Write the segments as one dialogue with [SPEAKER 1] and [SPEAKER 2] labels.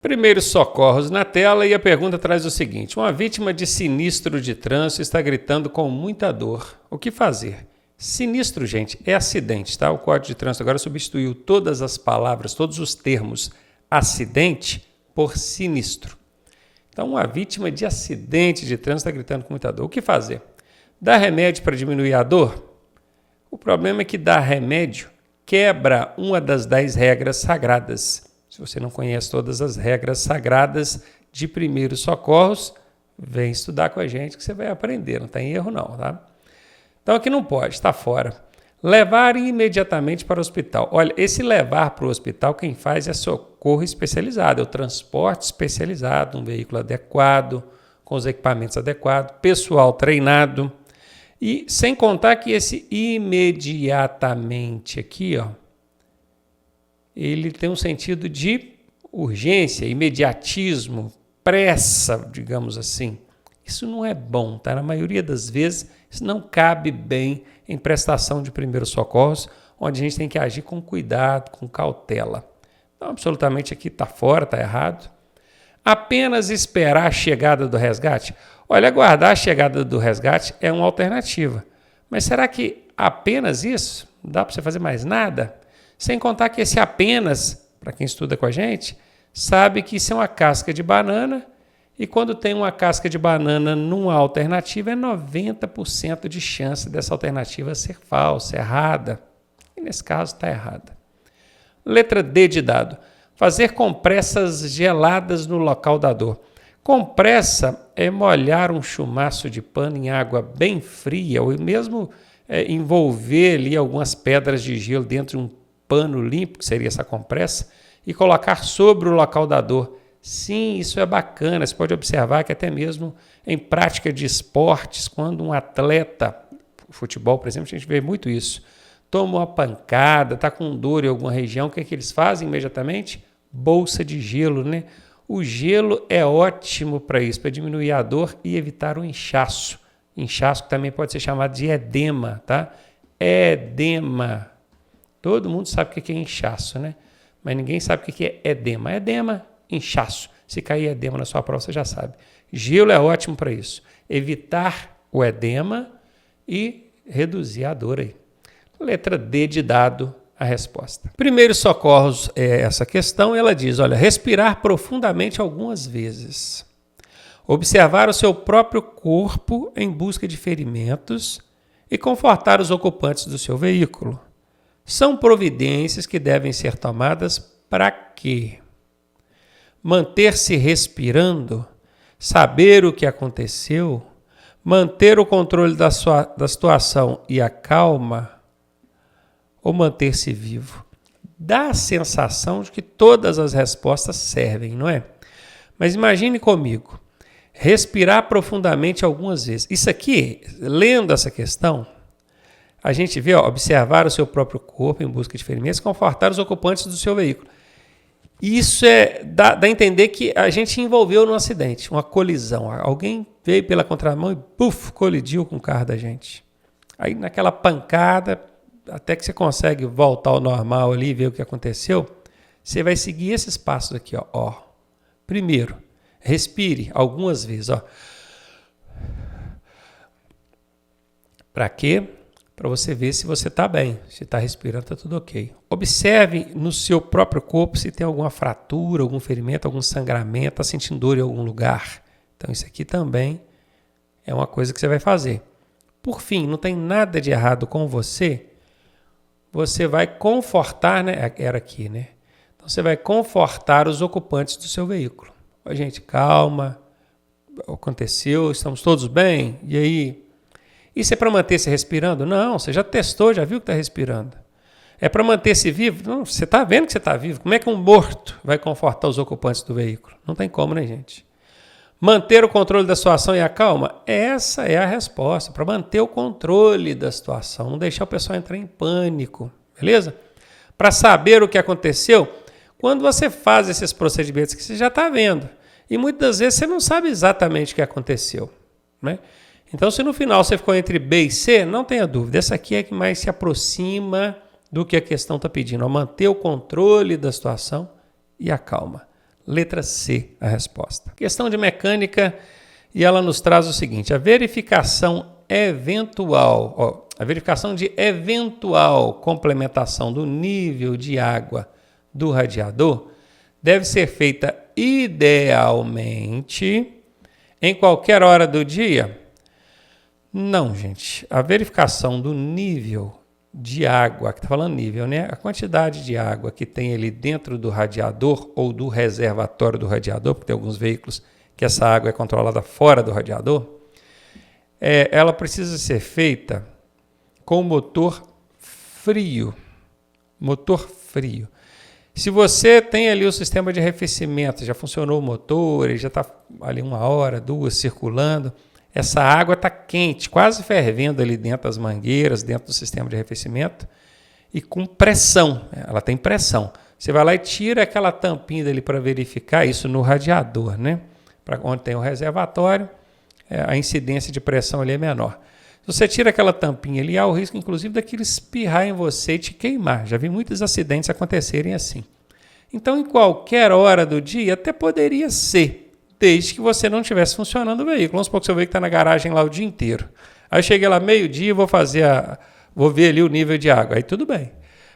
[SPEAKER 1] Primeiros socorros na tela e a pergunta traz o seguinte: uma vítima de sinistro de trânsito está gritando com muita dor. O que fazer? Sinistro, gente, é acidente, tá? O Código de Trânsito agora substituiu todas as palavras, todos os termos acidente por sinistro. Então, uma vítima de acidente de trânsito está gritando com muita dor. O que fazer? Dar remédio para diminuir a dor? O problema é que dar remédio quebra uma das 10 regras sagradas. Se você não conhece todas as regras sagradas de primeiros socorros, vem estudar com a gente que você vai aprender, não tem erro não, tá? Então aqui não pode, está fora. Levar imediatamente para o hospital. Olha, esse levar para o hospital, quem faz é socorro especializado, é o transporte especializado, um veículo adequado, com os equipamentos adequados, pessoal treinado. E sem contar que esse imediatamente aqui, ó, ele tem um sentido de urgência, imediatismo, pressa, digamos assim. Isso não é bom, tá? Na maioria das vezes, isso não cabe bem em prestação de primeiros socorros, onde a gente tem que agir com cuidado, com cautela. Então, absolutamente aqui está fora, está errado. Apenas esperar a chegada do resgate? Olha, aguardar a chegada do resgate é uma alternativa. Mas será que apenas isso? Não dá para você fazer mais nada? Sem contar que esse apenas, para quem estuda com a gente, sabe que isso é uma casca de banana e quando tem uma casca de banana numa alternativa é 90% de chance dessa alternativa ser falsa, errada. E nesse caso está errada. Letra D de dado. Fazer compressas geladas no local da dor. Compressa é molhar um chumaço de pano em água bem fria ou mesmo envolver ali algumas pedras de gelo dentro de um pano limpo, que seria essa compressa, e colocar sobre o local da dor. Sim, isso é bacana. Você pode observar que até mesmo em prática de esportes, quando um atleta, futebol, por exemplo, a gente vê muito isso, toma uma pancada, está com dor em alguma região, o que é que eles fazem imediatamente? Bolsa de gelo, né? O gelo é ótimo para isso, para diminuir a dor e evitar o inchaço. Inchaço que também pode ser chamado de edema, tá? Edema. Todo mundo sabe o que é inchaço, né? Mas ninguém sabe o que é edema. Edema, inchaço. Se cair edema na sua prova, você já sabe. Gelo é ótimo para isso. Evitar o edema e reduzir a dor aí. Letra D de dado, a resposta. Primeiros socorros é essa questão. Ela diz, olha, respirar profundamente algumas vezes. Observar o seu próprio corpo em busca de ferimentos e confortar os ocupantes do seu veículo. São providências que devem ser tomadas para quê? Manter-se respirando, saber o que aconteceu, manter o controle da situação e a calma, ou manter-se vivo? Dá a sensação de que todas as respostas servem, não é? Mas imagine comigo, respirar profundamente algumas vezes. Isso aqui, lendo essa questão, a gente vê, ó, observar o seu próprio corpo em busca de ferimentos, confortar os ocupantes do seu veículo. Isso dá a entender que a gente se envolveu num acidente, uma colisão. Alguém veio pela contramão e colidiu com o carro da gente. Aí naquela pancada, até que você consegue voltar ao normal ali e ver o que aconteceu, você vai seguir esses passos aqui, ó. Primeiro, respire algumas vezes, ó. Para quê? Para você ver se você está bem, se está respirando, está tudo ok. Observe no seu próprio corpo se tem alguma fratura, algum ferimento, algum sangramento, está sentindo dor em algum lugar. Então isso aqui também é uma coisa que você vai fazer. Por fim, não tem nada de errado com você, você vai confortar, né? Era aqui, né? Então você vai confortar os ocupantes do seu veículo. Ó, gente, calma, aconteceu, estamos todos bem, e aí? Isso é para manter-se respirando? Não, você já testou, já viu que está respirando. É para manter-se vivo? Não, você está vendo que você está vivo. Como é que um morto vai confortar os ocupantes do veículo? Não tem como, né, gente? Manter o controle da situação e a calma? Essa é a resposta, para manter o controle da situação, não deixar o pessoal entrar em pânico, beleza? Para saber o que aconteceu, quando você faz esses procedimentos que você já está vendo, e muitas vezes você não sabe exatamente o que aconteceu, né? Então, se no final você ficou entre B e C, não tenha dúvida, essa aqui é que mais se aproxima do que a questão está pedindo, manter o controle da situação e a calma. Letra C, a resposta. Questão de mecânica, e ela nos traz o seguinte: a verificação de eventual complementação do nível de água do radiador deve ser feita idealmente em qualquer hora do dia? Não, gente. A verificação do nível de água, que está falando nível, né? A quantidade de água que tem ali dentro do radiador ou do reservatório do radiador, porque tem alguns veículos que essa água é controlada fora do radiador, ela precisa ser feita com motor frio. Motor frio. Se você tem ali o sistema de arrefecimento, já funcionou o motor, ele já está ali 1 hora, 2 circulando, essa água está quente, quase fervendo ali dentro das mangueiras, dentro do sistema de arrefecimento, e com pressão, ela tem pressão. Você vai lá e tira aquela tampinha dali para verificar isso no radiador, né? Para onde tem o reservatório, a incidência de pressão ali é menor. Se você tira aquela tampinha ali, há o risco, inclusive, daquilo espirrar em você e te queimar. Já vi muitos acidentes acontecerem assim. Então, em qualquer hora do dia, até poderia ser, desde que você não estivesse funcionando o veículo. Vamos supor que seu veículo está na garagem lá o dia inteiro. Aí eu cheguei lá meio-dia e vou ver ali o nível de água. Aí tudo bem.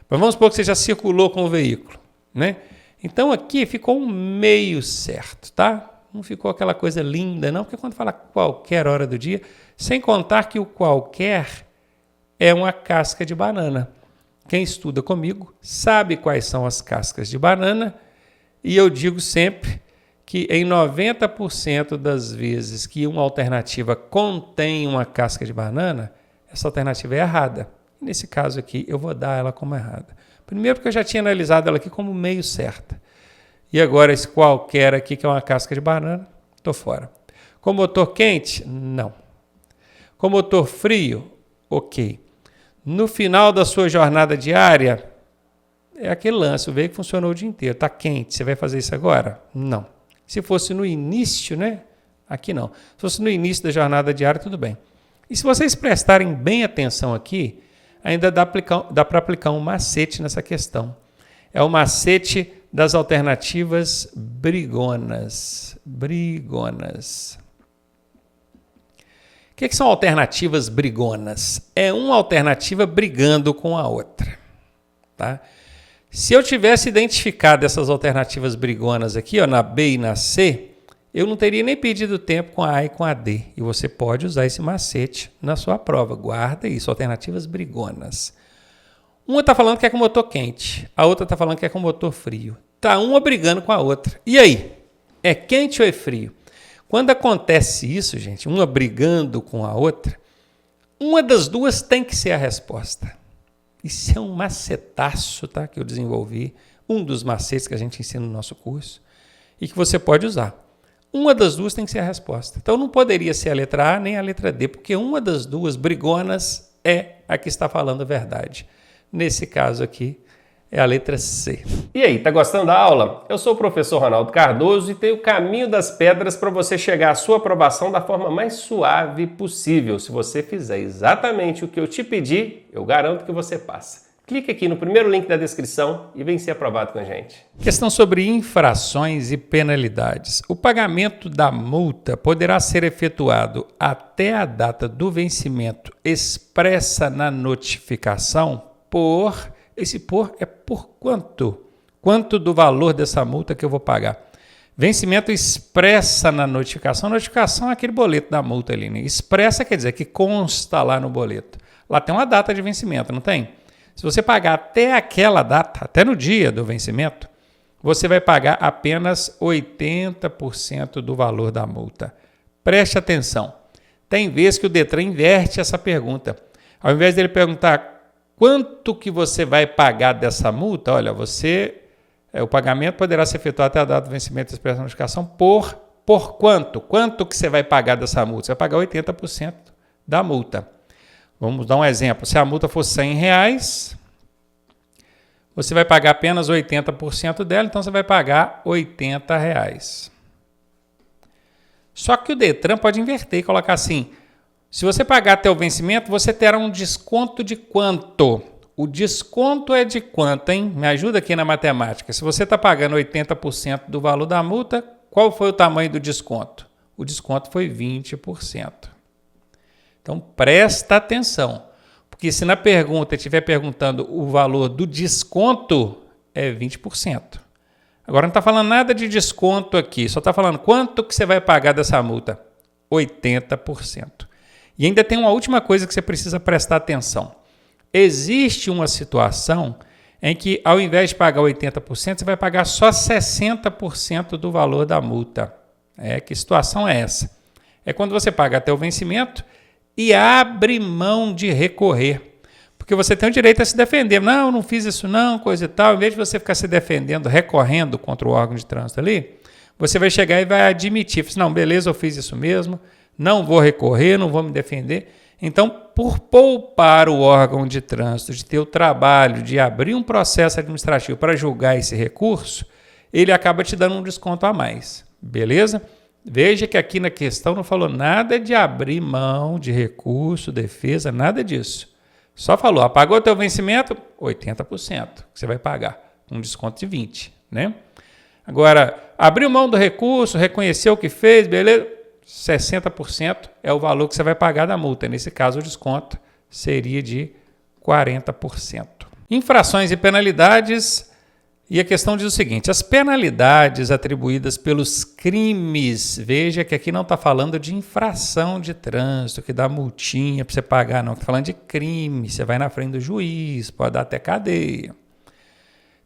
[SPEAKER 1] Mas vamos supor que você já circulou com o veículo, né? Então, aqui ficou um meio certo, tá? Não ficou aquela coisa linda, não, porque quando fala qualquer hora do dia, sem contar que o qualquer é uma casca de banana. Quem estuda comigo sabe quais são as cascas de banana, e eu digo sempre que em 90% das vezes que uma alternativa contém uma casca de banana, essa alternativa é errada. Nesse caso aqui, eu vou dar ela como errada. Primeiro porque eu já tinha analisado ela aqui como meio certa. E agora esse qualquer aqui, que é uma casca de banana, estou fora. Com motor quente? Não. Com motor frio? Ok. No final da sua jornada diária, é aquele lance, o veículo funcionou o dia inteiro, está quente, você vai fazer isso agora? Não. Se fosse no início, né? Aqui não. Se fosse no início da jornada diária, tudo bem. E se vocês prestarem bem atenção aqui, ainda dá para aplicar um macete nessa questão. É o macete das alternativas brigonas. Brigonas. O que são alternativas brigonas? É uma alternativa brigando com a outra. Tá? Se eu tivesse identificado essas alternativas brigonas aqui, ó, na B e na C, eu não teria nem perdido tempo com a A e com a D. E você pode usar esse macete na sua prova. Guarda isso, alternativas brigonas. Uma está falando que é com motor quente, a outra está falando que é com motor frio. Está uma brigando com a outra. E aí? É quente ou é frio? Quando acontece isso, gente, uma brigando com a outra, uma das duas tem que ser a resposta. Isso é um macetaço, tá, que eu desenvolvi, um dos macetes que a gente ensina no nosso curso e que você pode usar. Uma das duas tem que ser a resposta. Então não poderia ser a letra A nem a letra D, porque uma das duas brigonas é a que está falando a verdade. Nesse caso aqui, é a letra C.
[SPEAKER 2] E aí, tá gostando da aula? Eu sou o professor Ronaldo Cardoso e tenho o caminho das pedras para você chegar à sua aprovação da forma mais suave possível. Se você fizer exatamente o que eu te pedi, eu garanto que você passa. Clique aqui no primeiro link da descrição e vem ser aprovado com a gente.
[SPEAKER 1] Questão sobre infrações e penalidades. O pagamento da multa poderá ser efetuado até a data do vencimento expressa na notificação por... Esse por é por quanto? Quanto do valor dessa multa que eu vou pagar? Vencimento expressa na notificação. Notificação é aquele boleto da multa ali, né? Expressa quer dizer que consta lá no boleto. Lá tem uma data de vencimento, não tem? Se você pagar até aquela data, até no dia do vencimento, você vai pagar apenas 80% do valor da multa. Preste atenção. Tem vezes que o Detran inverte essa pergunta. Ao invés dele perguntar quanto que você vai pagar dessa multa, olha, o pagamento poderá ser efetuado até a data do vencimento da expressa notificação por quanto? Quanto que você vai pagar dessa multa? Você vai pagar 80% da multa. Vamos dar um exemplo. Se a multa for R$100, você vai pagar apenas 80% dela, então você vai pagar R$80. Só que o Detran pode inverter e colocar assim: se você pagar até o vencimento, você terá um desconto de quanto? o desconto é de quanto, hein? Me ajuda aqui na matemática. Se você está pagando 80% do valor da multa, qual foi o tamanho do desconto? O desconto foi 20%. Então, presta atenção, porque se na pergunta estiver perguntando o valor do desconto, é 20%. Agora não está falando nada de desconto aqui, só está falando quanto que você vai pagar dessa multa. 80%. E ainda tem uma última coisa que você precisa prestar atenção. Existe uma situação em que, ao invés de pagar 80%, você vai pagar só 60% do valor da multa. Que situação é essa? É quando você paga até o vencimento e abre mão de recorrer. Porque você tem o direito a se defender. Não, não fiz isso não, coisa e tal. Em vez de você ficar se defendendo, recorrendo contra o órgão de trânsito ali, você vai chegar e vai admitir. Não, beleza, eu fiz isso mesmo, não vou recorrer, não vou me defender. Então, por poupar o órgão de trânsito de ter o trabalho de abrir um processo administrativo para julgar esse recurso, ele acaba te dando um desconto a mais. Beleza? Veja que aqui na questão não falou nada de abrir mão de recurso, defesa, nada disso. Só falou, apagou teu vencimento, 80% que você vai pagar, um desconto de 20%. Né? Agora, abriu mão do recurso, reconheceu o que fez, beleza? 60% é o valor que você vai pagar da multa. Nesse caso, o desconto seria de 40%. Infrações e penalidades. E a questão diz o seguinte, as penalidades atribuídas pelos crimes, veja que aqui não está falando de infração de trânsito, que dá multinha para você pagar, não. Está falando de crime, você vai na frente do juiz, pode dar até cadeia.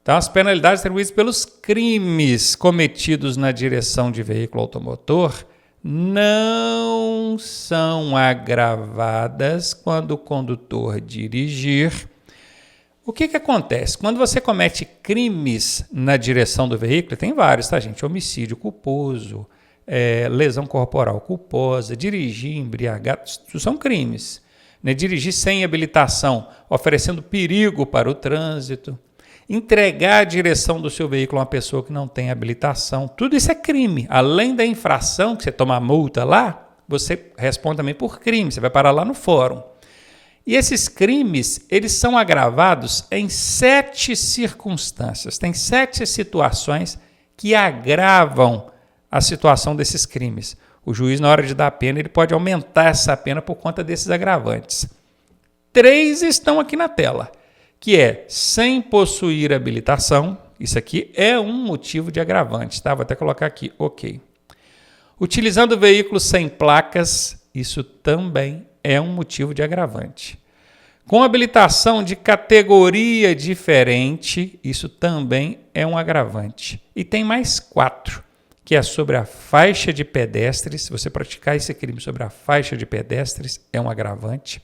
[SPEAKER 1] Então, as penalidades atribuídas pelos crimes cometidos na direção de veículo automotor não são agravadas quando o condutor dirigir. O que acontece? Quando você comete crimes na direção do veículo, tem vários, tá, gente? Homicídio culposo, lesão corporal culposa, dirigir embriagado, isso são crimes. Né? Dirigir sem habilitação, oferecendo perigo para o trânsito, entregar a direção do seu veículo a uma pessoa que não tem habilitação, tudo isso é crime. Além da infração, que você toma a multa lá, você responde também por crime, você vai parar lá no fórum. E esses crimes, eles são agravados em 7 circunstâncias. Tem 7 situações que agravam a situação desses crimes. O juiz, na hora de dar a pena, ele pode aumentar essa pena por conta desses agravantes. 3 estão aqui na tela, que é sem possuir habilitação. Isso aqui é um motivo de agravante, tá? Vou até colocar aqui, ok. Utilizando veículos sem placas, isso também é um motivo de agravante. Com habilitação de categoria diferente, isso também é um agravante. E tem mais 4, que é sobre a faixa de pedestres. Se você praticar esse crime sobre a faixa de pedestres, é um agravante.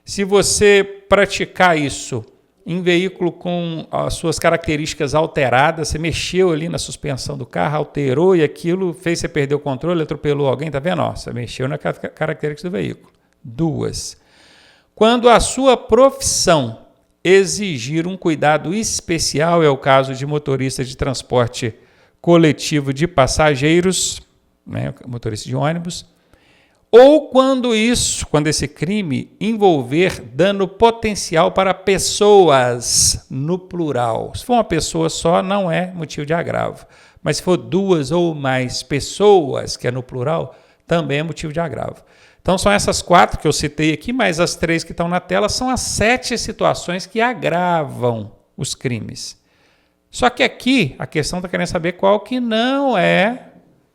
[SPEAKER 1] Se você praticar isso em veículo com as suas características alteradas, você mexeu ali na suspensão do carro, alterou e aquilo fez você perder o controle, atropelou alguém, tá vendo? Você mexeu na característica do veículo. 2. Quando a sua profissão exigir um cuidado especial, é o caso de motorista de transporte coletivo de passageiros, né, motorista de ônibus, ou quando esse crime envolver dano potencial para pessoas, no plural. Se for uma pessoa só, não é motivo de agravo. Mas se for 2 ou mais pessoas, que é no plural, também é motivo de agravo. Então, são essas 4 que eu citei aqui, mas as 3 que estão na tela são as 7 situações que agravam os crimes. Só que aqui, a questão está querendo saber qual que não é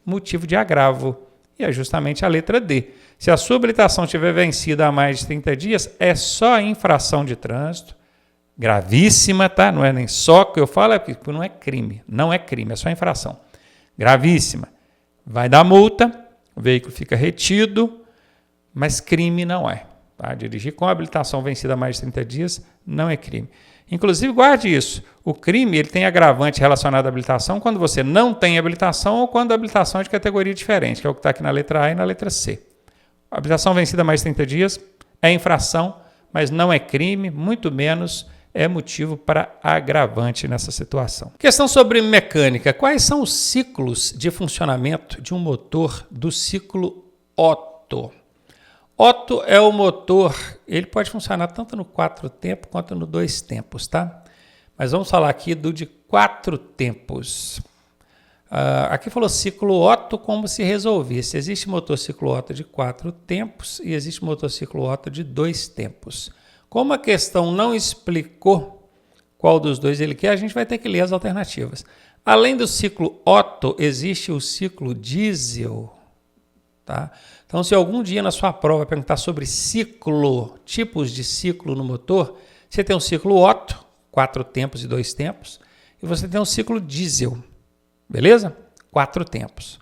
[SPEAKER 1] motivo de agravo. E é justamente a letra D. Se a sua habilitação tiver vencida há mais de 30 dias, é só infração de trânsito, gravíssima, tá? Não é nem só que eu falo, é porque não é crime. Não é crime, é só infração. Gravíssima. Vai dar multa, o veículo fica retido, mas crime não é. Tá? Dirigir com habilitação vencida há mais de 30 dias não é crime. Inclusive, guarde isso. O crime ele tem agravante relacionado à habilitação quando você não tem habilitação ou quando a habilitação é de categoria diferente, que é o que está aqui na letra A e na letra C. A habilitação vencida há mais de 30 dias é infração, mas não é crime, muito menos é motivo para agravante nessa situação. Questão sobre mecânica. Quais são os ciclos de funcionamento de um motor do ciclo Otto? Otto é o motor, ele pode funcionar tanto no 4 tempos quanto no 2 tempos, tá? Mas vamos falar aqui do de 4 tempos. Aqui falou ciclo Otto, como se resolvesse. Existe motor ciclo Otto de 4 tempos e existe motor ciclo Otto de 2 tempos. Como a questão não explicou qual dos dois ele quer, a gente vai ter que ler as alternativas. Além do ciclo Otto, existe o ciclo diesel. Tá? Então, se algum dia na sua prova perguntar sobre ciclo, tipos de ciclo no motor, você tem um ciclo Otto, 4 tempos e 2 tempos, e você tem um ciclo diesel, beleza? 4 tempos.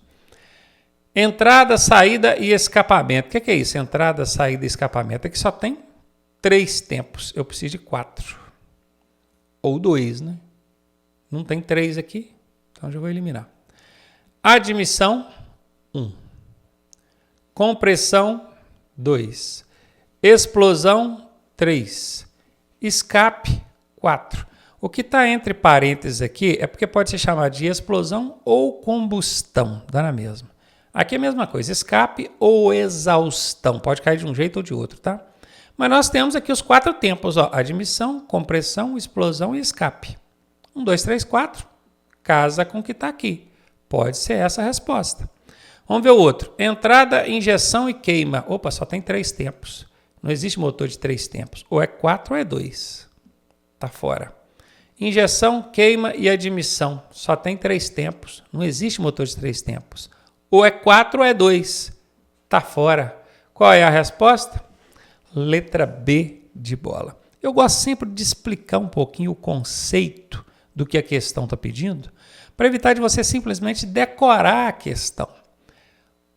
[SPEAKER 1] Entrada, saída e escapamento. O que é isso? Entrada, saída e escapamento. Aqui só tem 3 tempos, eu preciso de 4. Ou 2, né? Não tem 3 aqui, então já vou eliminar. Admissão, 1. Compressão, 2. Explosão, 3. Escape, 4. O que está entre parênteses aqui é porque pode ser chamado de explosão ou combustão, dá na mesma. Aqui é a mesma coisa, escape ou exaustão, pode cair de um jeito ou de outro, tá? Mas nós temos aqui os 4 tempos, ó, admissão, compressão, explosão e escape. 1, 2, 3, 4, casa com o que está aqui. Pode ser essa a resposta. Vamos ver o outro. Entrada, injeção e queima. Opa, só tem 3 tempos. Não existe motor de 3 tempos. Ou é 4 ou é 2. Está fora. Injeção, queima e admissão. Só tem 3 tempos. Não existe motor de 3 tempos. Ou é 4 ou é 2. Está fora. Qual é a resposta? Letra B de bola. Eu gosto sempre de explicar um pouquinho o conceito do que a questão está pedindo, para evitar de você simplesmente decorar a questão.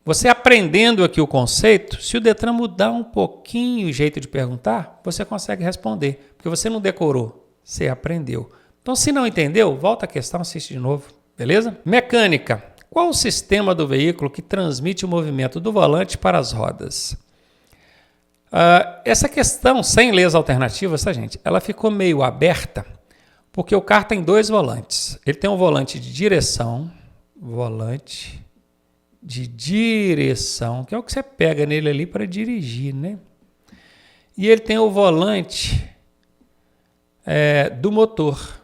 [SPEAKER 1] Você aprendendo aqui o conceito, se o Detran mudar um pouquinho o jeito de perguntar, você consegue responder, porque você não decorou, você aprendeu. Então, se não entendeu, volta a questão, assiste de novo, beleza? Mecânica. Qual o sistema do veículo que transmite o movimento do volante para as rodas? Essa questão, sem ler as alternativas, tá, gente? Ela ficou meio aberta, porque o carro tem 2 volantes. Ele tem um volante de direção, que é o que você pega nele ali para dirigir, né? E ele tem o volante do motor.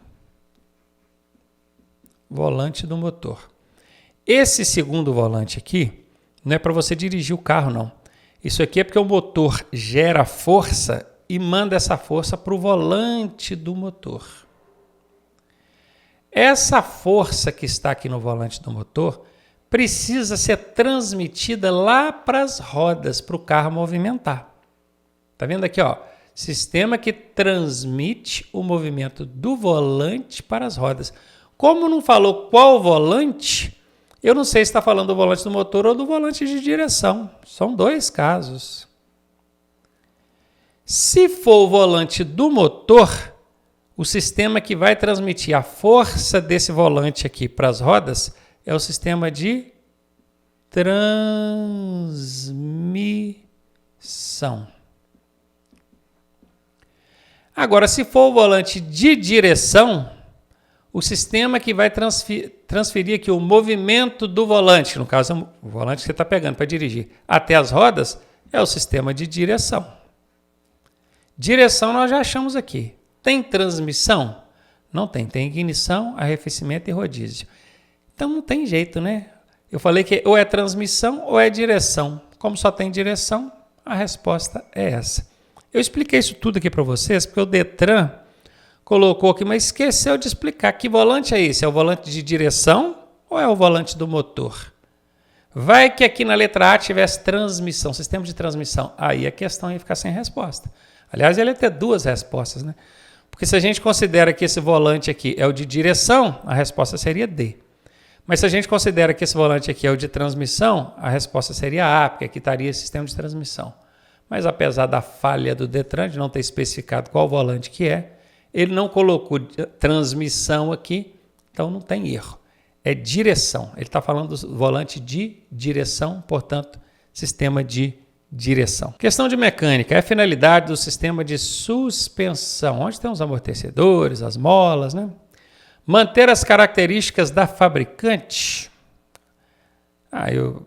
[SPEAKER 1] Volante do motor. Esse segundo volante aqui não é para você dirigir o carro, não. Isso aqui é porque o motor gera força e manda essa força para o volante do motor. Essa força que está aqui no volante do motor precisa ser transmitida lá para as rodas, para o carro movimentar. Tá vendo aqui, ó? Sistema que transmite o movimento do volante para as rodas. Como não falou qual volante, eu não sei se está falando do volante do motor ou do volante de direção. São 2 casos. Se for o volante do motor, o sistema que vai transmitir a força desse volante aqui para as rodas é o sistema de transmissão. Agora, se for o volante de direção, o sistema que vai transferir aqui o movimento do volante, no caso o volante que você está pegando para dirigir, até as rodas, é o sistema de direção. Direção nós já achamos aqui. Tem transmissão? Não tem. Tem ignição, arrefecimento e rodízio. Então não tem jeito, né? Eu falei que ou é transmissão ou é direção. Como só tem direção, a resposta é essa. Eu expliquei isso tudo aqui para vocês porque o Detran colocou aqui, mas esqueceu de explicar que volante é esse. É o volante de direção ou é o volante do motor? Vai que aqui na letra A tivesse transmissão, sistema de transmissão. Aí a questão ia ficar sem resposta. Aliás, ele ia ter 2 respostas, né? Porque se a gente considera que esse volante aqui é o de direção, a resposta seria D. Mas se a gente considera que esse volante aqui é o de transmissão, a resposta seria A, porque aqui estaria sistema de transmissão. Mas apesar da falha do Detran de não ter especificado qual volante que é, ele não colocou transmissão aqui, então não tem erro. É direção. Ele está falando do volante de direção, portanto, sistema de direção. Questão de mecânica. É a finalidade do sistema de suspensão, onde tem os amortecedores, as molas, né? Manter as características da fabricante.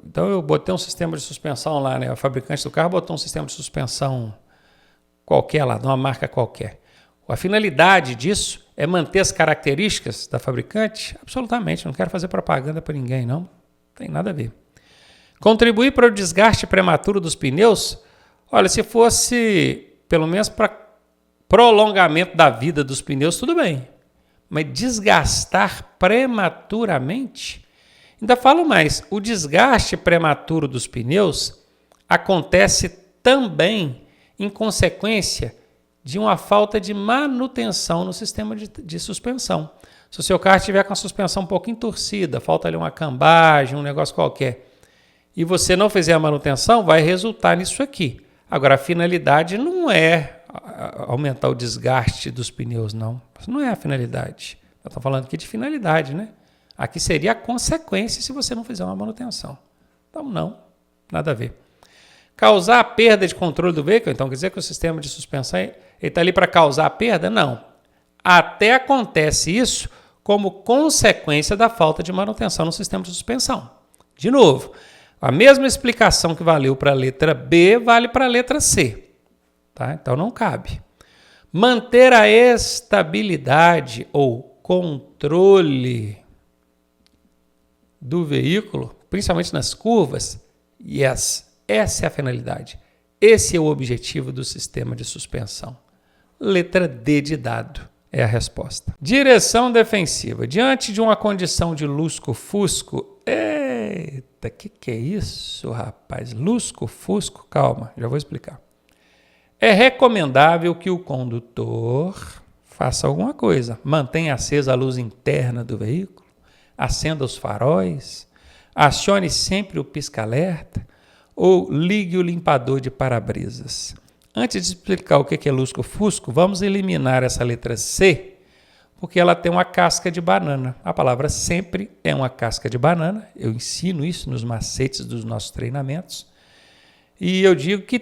[SPEAKER 1] Então eu botei um sistema de suspensão lá, né? O fabricante do carro botou um sistema de suspensão qualquer lá, de uma marca qualquer. A finalidade disso é manter as características da fabricante? Absolutamente, não quero fazer propaganda para ninguém, não tem nada a ver. Contribuir para o desgaste prematuro dos pneus? Olha, se fosse pelo menos para prolongamento da vida dos pneus, tudo bem. Mas desgastar prematuramente? Ainda falo mais, o desgaste prematuro dos pneus acontece também em consequência de uma falta de manutenção no sistema de suspensão. Se o seu carro estiver com a suspensão um pouco entorcida, falta ali uma cambagem, um negócio qualquer, e você não fizer a manutenção, vai resultar nisso aqui. Agora, a finalidade não é aumentar o desgaste dos pneus, não. Isso não é a finalidade. Eu estou falando aqui de finalidade, né? Aqui seria a consequência se você não fizer uma manutenção. Então, não, nada a ver. Causar a perda de controle do veículo, então quer dizer que o sistema de suspensão está ali para causar a perda? Não. Até acontece isso como consequência da falta de manutenção no sistema de suspensão. De novo, a mesma explicação que valeu para a letra B vale para a letra C. Tá? Então não cabe. Manter a estabilidade ou controle do veículo, principalmente nas curvas, essa é a finalidade. Esse é o objetivo do sistema de suspensão. Letra D de dado é a resposta. Direção defensiva. Diante de uma condição de lusco-fusco, eita, que é isso, rapaz? Lusco-fusco? Calma, já vou explicar. É recomendável que o condutor faça alguma coisa. Mantenha acesa a luz interna do veículo, acenda os faróis, acione sempre o pisca-alerta ou ligue o limpador de para-brisas. Antes de explicar o que é lusco-fusco, vamos eliminar essa letra C, porque ela tem uma casca de banana. A palavra sempre é uma casca de banana. Eu ensino isso nos macetes dos nossos treinamentos. E eu digo que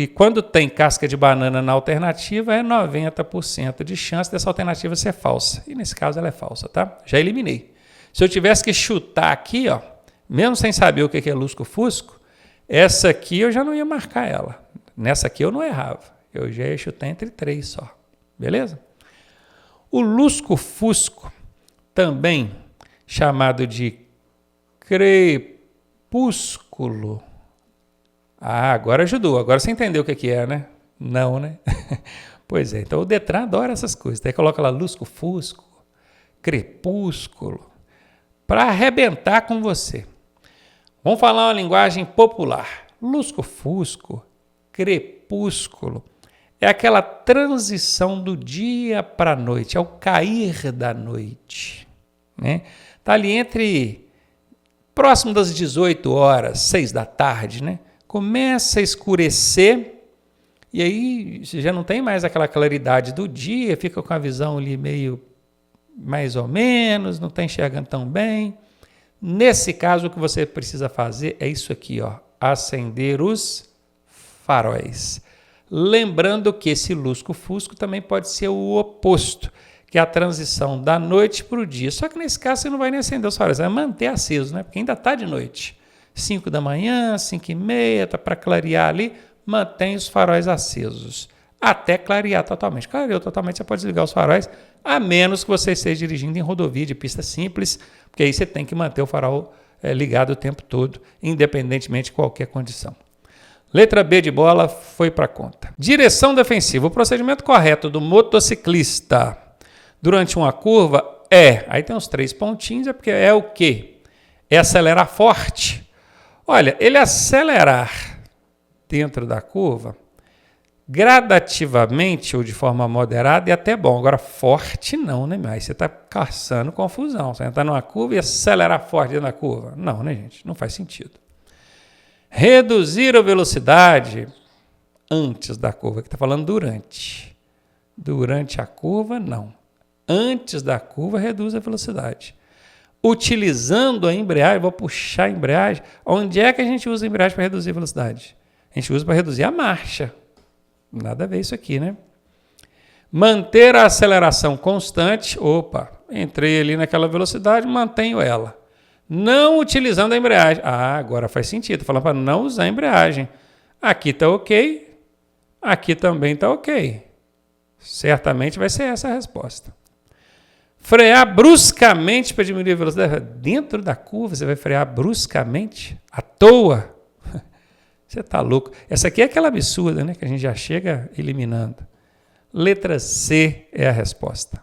[SPEAKER 1] quando tem casca de banana na alternativa, é 90% de chance dessa alternativa ser falsa. E nesse caso ela é falsa, tá? Já eliminei. Se eu tivesse que chutar aqui, ó, mesmo sem saber o que é lusco-fusco, essa aqui eu já não ia marcar ela. Nessa aqui eu não errava. Eu já ia chutar entre 3 só. Beleza? O lusco-fusco, também chamado de crepúsculo. Agora ajudou. Agora você entendeu o que é, né? Não, né? Pois é. Então o Detran adora essas coisas. Daí coloca lá lusco-fusco, crepúsculo, para arrebentar com você. Vamos falar uma linguagem popular. Lusco-fusco, crepúsculo, é aquela transição do dia para a noite, é o cair da noite. Né? Está ali próximo das 18 horas, 6 da tarde, né? Começa a escurecer e aí você já não tem mais aquela claridade do dia, fica com a visão ali meio mais ou menos, não está enxergando tão bem. Nesse caso, o que você precisa fazer é isso aqui, ó, acender os faróis. Lembrando que esse lusco-fusco também pode ser o oposto, que é a transição da noite para o dia. Só que nesse caso você não vai nem acender os faróis, você vai manter aceso, né? Porque ainda está de noite. 5 da manhã, 5h30, tá para clarear ali, mantém os faróis acesos. Até clarear totalmente. Clareou totalmente, você pode desligar os faróis, a menos que você esteja dirigindo em rodovia de pista simples, porque aí você tem que manter o farol ligado o tempo todo, independentemente de qualquer condição. Letra B de bola foi para conta. Direção defensiva. O procedimento correto do motociclista durante uma curva aí tem uns 3 pontinhos, é porque é o quê? É acelerar forte. Olha, ele acelerar dentro da curva, gradativamente ou de forma moderada é até bom. Agora, forte não, né? Mas você está caçando confusão. Você entrar numa curva e acelerar forte dentro da curva. Não, né, gente? Não faz sentido. Reduzir a velocidade antes da curva, que está falando durante. Durante a curva, não. Antes da curva, reduz a velocidade. Utilizando a embreagem, vou puxar a embreagem. Onde é que a gente usa a embreagem para reduzir a velocidade? A gente usa para reduzir a marcha. Nada a ver isso aqui, né? Manter a aceleração constante. Opa, entrei ali naquela velocidade, mantenho ela. Não utilizando a embreagem. Ah, agora faz sentido. Falando para não usar a embreagem. Aqui está ok. Aqui também está ok. Certamente vai ser essa a resposta. Frear bruscamente para diminuir a velocidade. Dentro da curva você vai frear bruscamente? À toa? Você está louco. Essa aqui é aquela absurda, né? Que a gente já chega eliminando. Letra C é a resposta.